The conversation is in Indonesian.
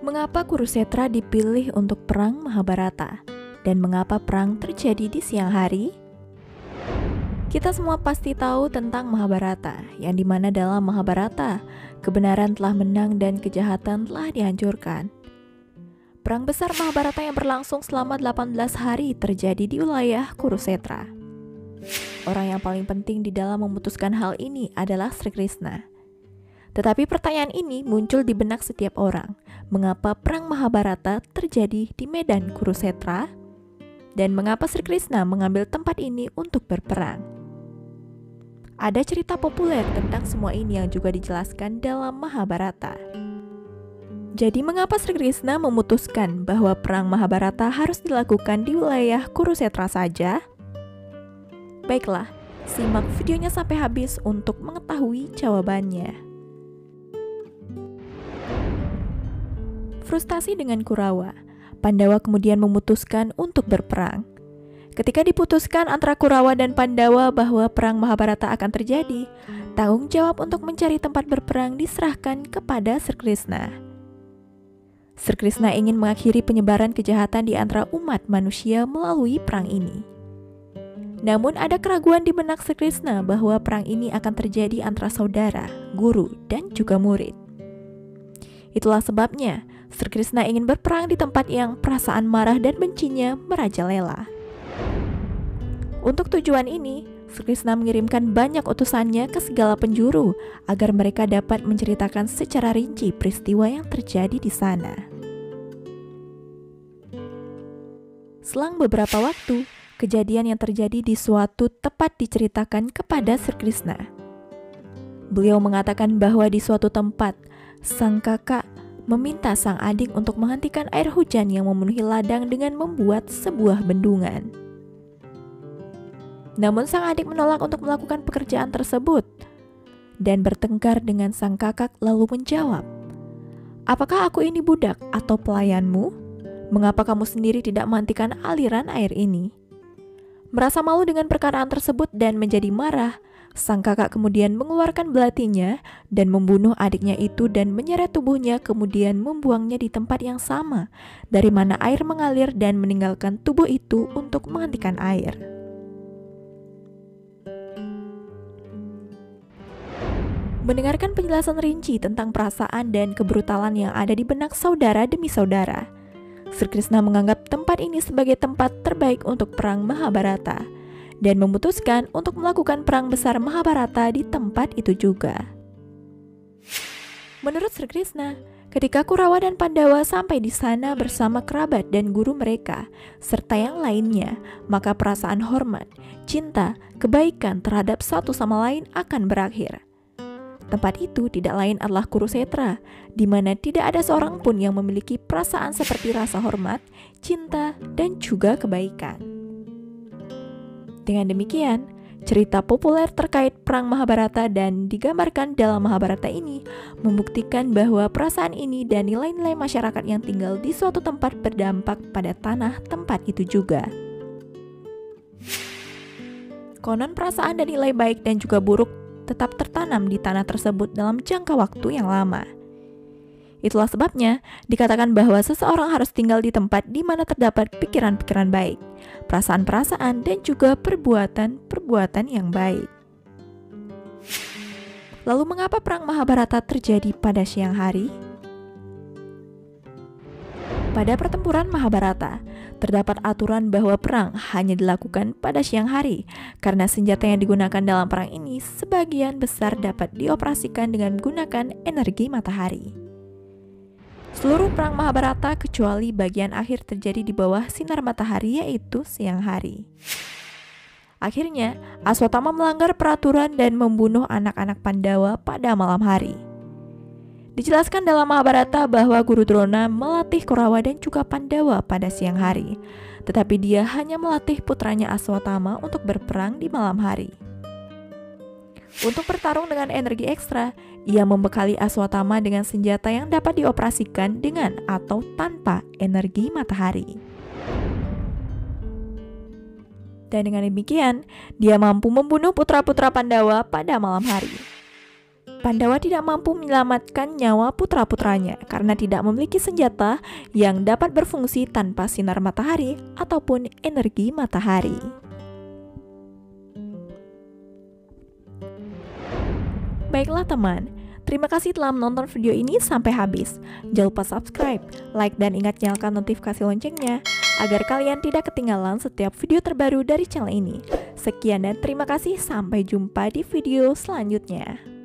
Mengapa Kurukshetra dipilih untuk perang Mahabharata? Dan mengapa perang terjadi di siang hari? Kita semua pasti tahu tentang Mahabharata, yang dimana dalam Mahabharata, kebenaran telah menang dan kejahatan telah dihancurkan. Perang besar Mahabharata yang berlangsung selama 18 hari terjadi di wilayah Kurukshetra. Orang yang paling penting di dalam memutuskan hal ini adalah Sri Krishna. Tetapi pertanyaan ini muncul di benak setiap orang. Mengapa perang Mahabharata terjadi di medan Kurukshetra? Dan mengapa Sri Krishna mengambil tempat ini untuk berperang? Ada cerita populer tentang semua ini yang juga dijelaskan dalam Mahabharata. Jadi mengapa Sri Krishna memutuskan bahwa perang Mahabharata harus dilakukan di wilayah Kurukshetra saja? Baiklah, simak videonya sampai habis untuk mengetahui jawabannya. Frustasi dengan Kurawa, Pandawa kemudian memutuskan untuk berperang. Ketika diputuskan antara Kurawa dan Pandawa bahwa perang Mahabharata akan terjadi, tanggung jawab untuk mencari tempat berperang diserahkan kepada Sri Krishna. Sri Krishna ingin mengakhiri penyebaran kejahatan di antara umat manusia melalui perang ini. Namun ada keraguan di benak Sri Krishna bahwa perang ini akan terjadi antara saudara, guru, dan juga murid. Itulah sebabnya Sri Krishna ingin berperang di tempat yang perasaan marah dan bencinya merajalela. Untuk tujuan ini, Sri Krishna mengirimkan banyak utusannya ke segala penjuru agar mereka dapat menceritakan secara rinci peristiwa yang terjadi di sana. Selang beberapa waktu, kejadian yang terjadi di suatu tempat diceritakan kepada Sri Krishna. Beliau mengatakan bahwa di suatu tempat, sang kakak meminta sang adik untuk menghentikan air hujan yang memenuhi ladang dengan membuat sebuah bendungan. Namun sang adik menolak untuk melakukan pekerjaan tersebut dan bertengkar dengan sang kakak lalu menjawab, "Apakah aku ini budak atau pelayanmu? Mengapa kamu sendiri tidak menghentikan aliran air ini?" Merasa malu dengan perkataan tersebut dan menjadi marah, sang kakak kemudian mengeluarkan belatinya dan membunuh adiknya itu dan menyeret tubuhnya kemudian membuangnya di tempat yang sama dari mana air mengalir dan meninggalkan tubuh itu untuk menghentikan air. Mendengarkan penjelasan rinci tentang perasaan dan kebrutalan yang ada di benak saudara demi saudara, Sri Krishna menganggap tempat ini sebagai tempat terbaik untuk perang Mahabharata dan memutuskan untuk melakukan perang besar Mahabharata di tempat itu juga. Menurut Sri Krishna, ketika Kurawa dan Pandawa sampai di sana bersama kerabat dan guru mereka, serta yang lainnya, maka perasaan hormat, cinta, kebaikan terhadap satu sama lain akan berakhir. Tempat itu tidak lain adalah Kurukshetra, di mana tidak ada seorang pun yang memiliki perasaan seperti rasa hormat, cinta, dan juga kebaikan. Dengan demikian, cerita populer terkait perang Mahabharata dan digambarkan dalam Mahabharata ini membuktikan bahwa perasaan ini dan nilai-nilai masyarakat yang tinggal di suatu tempat berdampak pada tanah tempat itu juga. Konon perasaan dan nilai baik dan juga buruk tetap tertanam di tanah tersebut dalam jangka waktu yang lama. Itulah sebabnya dikatakan bahwa seseorang harus tinggal di tempat di mana terdapat pikiran-pikiran baik, perasaan-perasaan, dan juga perbuatan-perbuatan yang baik. Lalu mengapa perang Mahabharata terjadi pada siang hari? Pada pertempuran Mahabharata, terdapat aturan bahwa perang hanya dilakukan pada siang hari, karena senjata yang digunakan dalam perang ini sebagian besar dapat dioperasikan dengan menggunakan energi matahari. Seluruh perang Mahabharata kecuali bagian akhir terjadi di bawah sinar matahari, yaitu siang hari. Akhirnya, Aswatthama melanggar peraturan dan membunuh anak-anak Pandawa pada malam hari. Dijelaskan dalam Mahabharata bahwa Guru Drona melatih Kurawa dan juga Pandawa pada siang hari, tetapi dia hanya melatih putranya Aswatthama untuk berperang di malam hari. Untuk bertarung dengan energi ekstra, ia membekali Aswatthama dengan senjata yang dapat dioperasikan dengan atau tanpa energi matahari. Dan dengan demikian, dia mampu membunuh putra-putra Pandawa pada malam hari. Pandawa tidak mampu menyelamatkan nyawa putra-putranya karena tidak memiliki senjata yang dapat berfungsi tanpa sinar matahari ataupun energi matahari. Baiklah teman, terima kasih telah menonton video ini sampai habis. Jangan lupa subscribe, like, dan ingat nyalakan notifikasi loncengnya agar kalian tidak ketinggalan setiap video terbaru dari channel ini. Sekian dan terima kasih, sampai jumpa di video selanjutnya.